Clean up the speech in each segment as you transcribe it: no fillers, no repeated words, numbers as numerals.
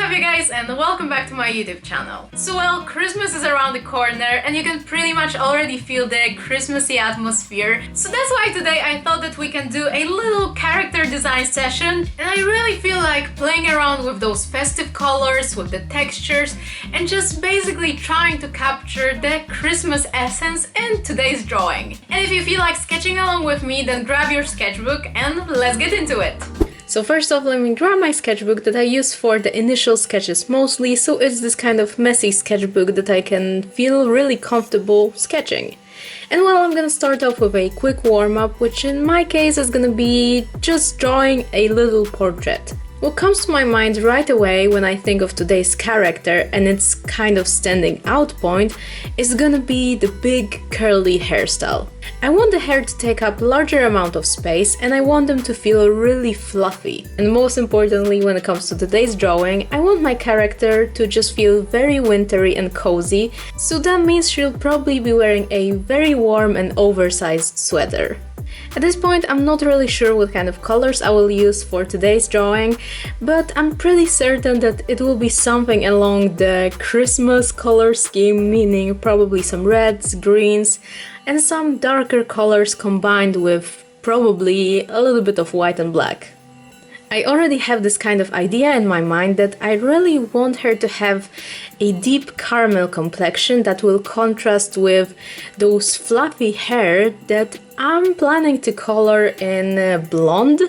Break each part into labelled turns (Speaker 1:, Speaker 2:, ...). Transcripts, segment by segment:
Speaker 1: up you guys and welcome back to my YouTube channel. So well, Christmas is around the corner and you can pretty much already feel the Christmassy atmosphere. So that's why today I thought that we can do a little character design session, and I really feel like playing around with those festive colors, with the textures, and just basically trying to capture the Christmas essence in today's drawing. And if you feel like sketching along with me, then grab your sketchbook and let's get into it. So first off, let me draw my sketchbook that I use for the initial sketches mostly, so it's this kind of messy sketchbook that I can feel really comfortable sketching. And well, I'm gonna start off with a quick warm-up, which in my case is gonna be just drawing a little portrait. What comes to my mind right away when I think of today's character and its kind of standing out point is gonna be the big curly hairstyle. I want the hair to take up larger amount of space and I want them to feel really fluffy. And most importantly, when it comes to today's drawing, I want my character to just feel very wintry and cozy, so that means she'll probably be wearing a very warm and oversized sweater. At this point, I'm not really sure what kind of colors I will use for today's drawing, but I'm pretty certain that it will be something along the Christmas color scheme, meaning probably some reds, greens, and some darker colors combined with probably a little bit of white and black. I already have this kind of idea in my mind that I really want her to have a deep caramel complexion that will contrast with those fluffy hair that I'm planning to color in blonde.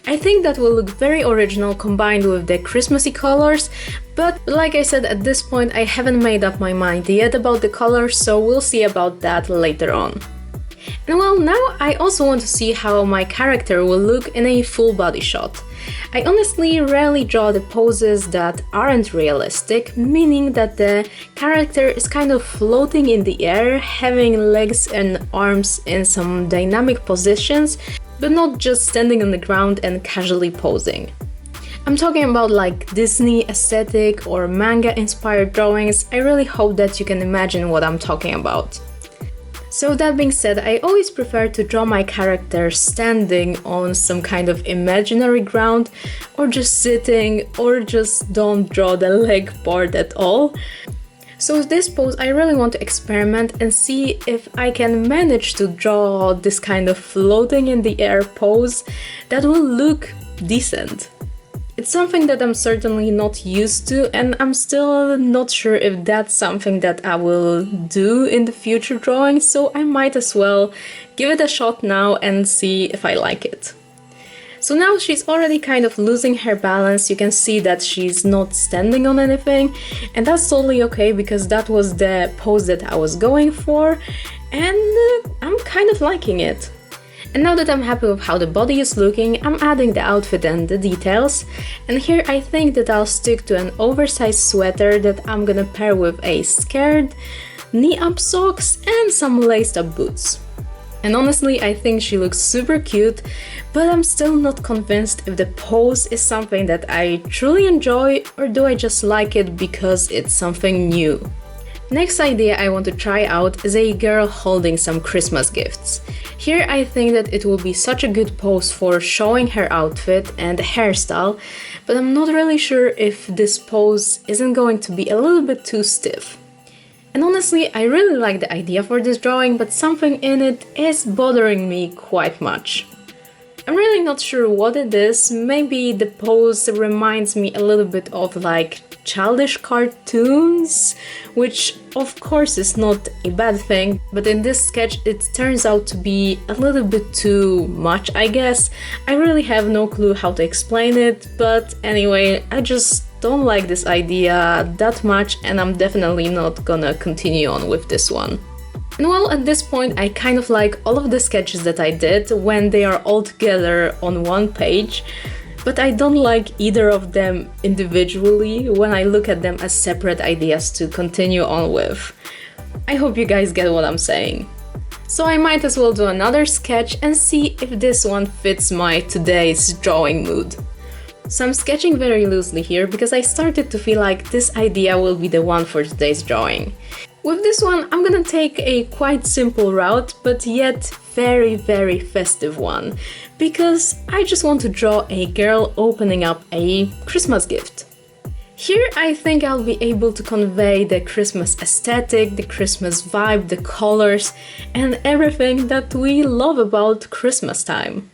Speaker 1: I think that will look very original combined with the Christmassy colors, but like I said, at this point I haven't made up my mind yet about the colors, so we'll see about that later on. And well, now I also want to see how my character will look in a full body shot. I honestly rarely draw the poses that aren't realistic, meaning that the character is kind of floating in the air, having legs and arms in some dynamic positions, but not just standing on the ground and casually posing. I'm talking about like Disney aesthetic or manga inspired drawings. I really hope that you can imagine what I'm talking about. So that being said, I always prefer to draw my character standing on some kind of imaginary ground, or just sitting, or just don't draw the leg part at all. So with this pose, I really want to experiment and see if I can manage to draw this kind of floating in the air pose that will look decent. It's something that I'm certainly not used to, and I'm still not sure if that's something that I will do in the future drawings, so I might as well give it a shot now and see if I like it. So now she's already kind of losing her balance. You can see that she's not standing on anything, and that's totally okay because that was the pose that I was going for, and I'm kind of liking it. And now that I'm happy with how the body is looking, I'm adding the outfit and the details. And here I think that I'll stick to an oversized sweater that I'm gonna pair with a skirt, knee-up socks, and some laced-up boots. And honestly, I think she looks super cute, but I'm still not convinced if the pose is something that I truly enjoy, or do I just like it because it's something new. Next idea I want to try out is a girl holding some Christmas gifts. Here I think that it will be such a good pose for showing her outfit and hairstyle, but I'm not really sure if this pose isn't going to be a little bit too stiff. And honestly, I really like the idea for this drawing, but something in it is bothering me quite much. I'm really not sure what it is. Maybe the pose reminds me a little bit of like childish cartoons, which of course is not a bad thing, but in this sketch it turns out to be a little bit too much, I guess. I really have no clue how to explain it, but anyway, I just don't like this idea that much and I'm definitely not gonna continue on with this one. And well, at this point I kind of like all of the sketches that I did when they are all together on one page, but I don't like either of them individually when I look at them as separate ideas to continue on with. I hope you guys get what I'm saying. So I might as well do another sketch and see if this one fits my today's drawing mood. So I'm sketching very loosely here because I started to feel like this idea will be the one for today's drawing. With this one, I'm gonna take a quite simple route, but yet very festive one, because I just want to draw a girl opening up a Christmas gift. Here I think I'll be able to convey the Christmas aesthetic, the Christmas vibe, the colors, and everything that we love about Christmas time.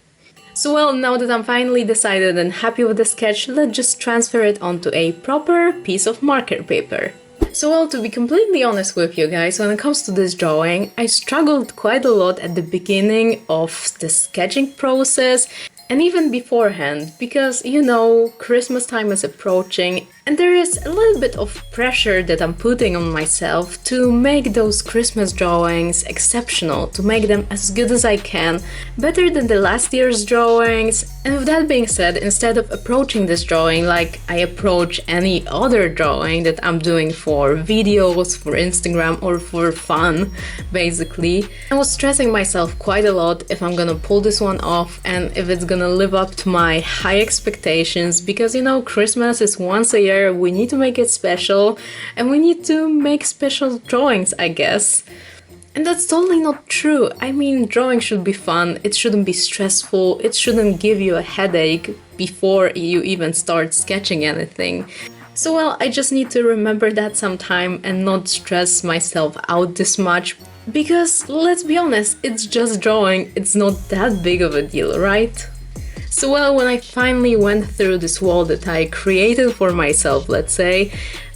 Speaker 1: So well, now that I'm finally decided and happy with the sketch, let's just transfer it onto a proper piece of marker paper. So well, to be completely honest with you guys, when it comes to this drawing, I struggled quite a lot at the beginning of the sketching process and even beforehand, because you know, Christmas time is approaching and there is a little bit of pressure that I'm putting on myself to make those Christmas drawings exceptional, to make them as good as I can, better than the last year's drawings. And with that being said, instead of approaching this drawing like I approach any other drawing that I'm doing for videos, for Instagram, or for fun, basically, I was stressing myself quite a lot if I'm gonna pull this one off and if it's gonna live up to my high expectations, because you know, Christmas is once a year, we need to make it special and we need to make special drawings, I guess. And that's totally not true. I mean, drawing should be fun, it shouldn't be stressful, it shouldn't give you a headache before you even start sketching anything. So well, I just need to remember that sometime and not stress myself out this much, because let's be honest, it's just drawing, it's not that big of a deal, right? So well, when I finally went through this wall that I created for myself, let's say,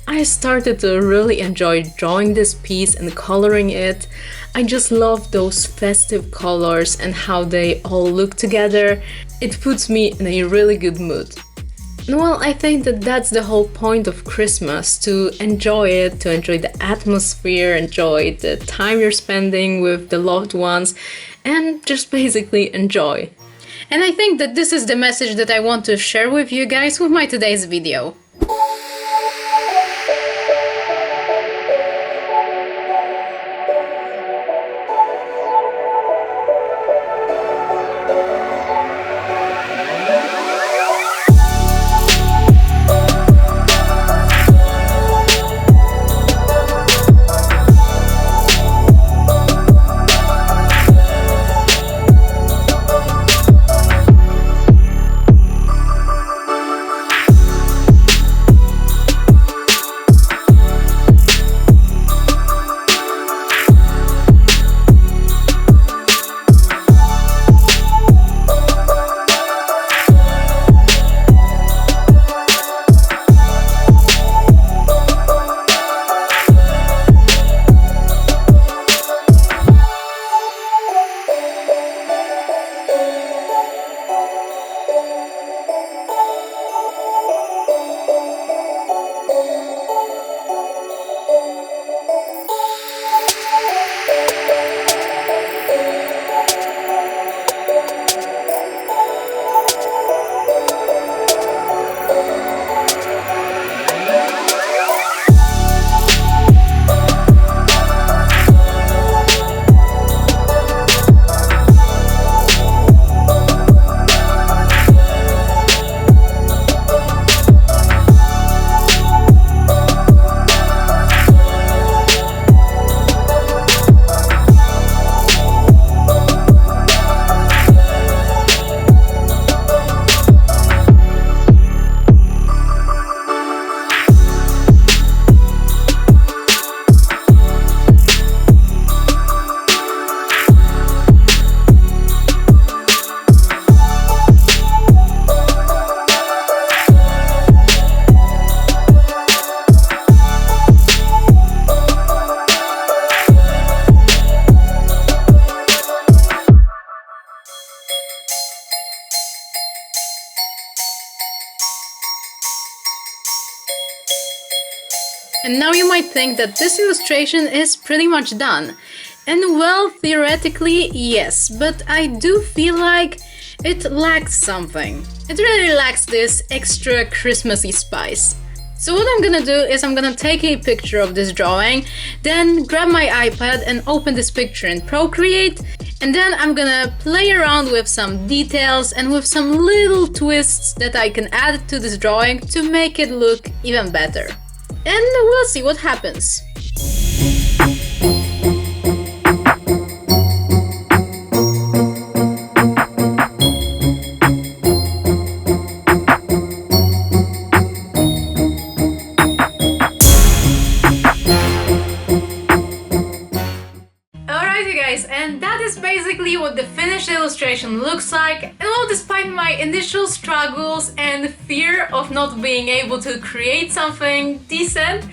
Speaker 1: I started to really enjoy drawing this piece and coloring it. I just love those festive colors and how they all look together. It puts me in a really good mood. And well, I think that that's the whole point of Christmas, to enjoy it, to enjoy the atmosphere, enjoy the time you're spending with the loved ones, and just basically enjoy. And I think that this is the message that I want to share with you guys with my today's video. And now you might think that this illustration is pretty much done. And well, theoretically, yes, but I do feel like it lacks something. It really lacks this extra Christmassy spice. So what I'm gonna do is I'm gonna take a picture of this drawing, then grab my iPad and open this picture in Procreate, and then I'm gonna play around with some details and with some little twists that I can add to this drawing to make it look even better. And we'll see what happens. illustration looks like. And well, despite my initial struggles and fear of not being able to create something decent,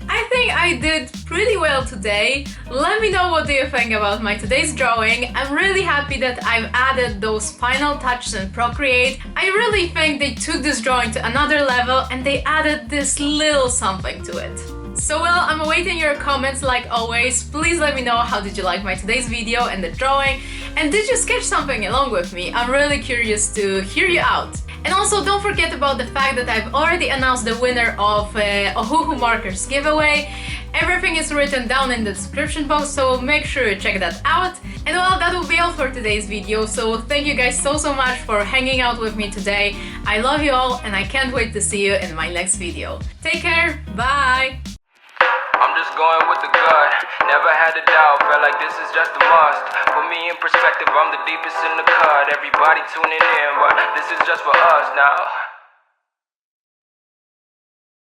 Speaker 1: I think I did pretty well today. Let me know what do you think about my today's drawing. I'm really happy that I've added those final touches in Procreate. I really think they took this drawing to another level and they added this little something to it. So well, I'm awaiting your comments like always. Please let me know how did you like my today's video and the drawing, and did you sketch something along with me? I'm really curious to hear you out. And also don't forget about the fact that I've already announced the winner of Ohuhu Markers Giveaway. Everything is written down in the description box, so make sure you check that out. And well, that will be all for today's video, so thank you guys so much for hanging out with me today. I love you all and I can't wait to see you in my next video. Take care, bye!
Speaker 2: I'm just going with the gut, never had a doubt, felt like this is just a must. Put me in perspective, I'm the deepest in the cut. Everybody tuning in, but this is just for us now.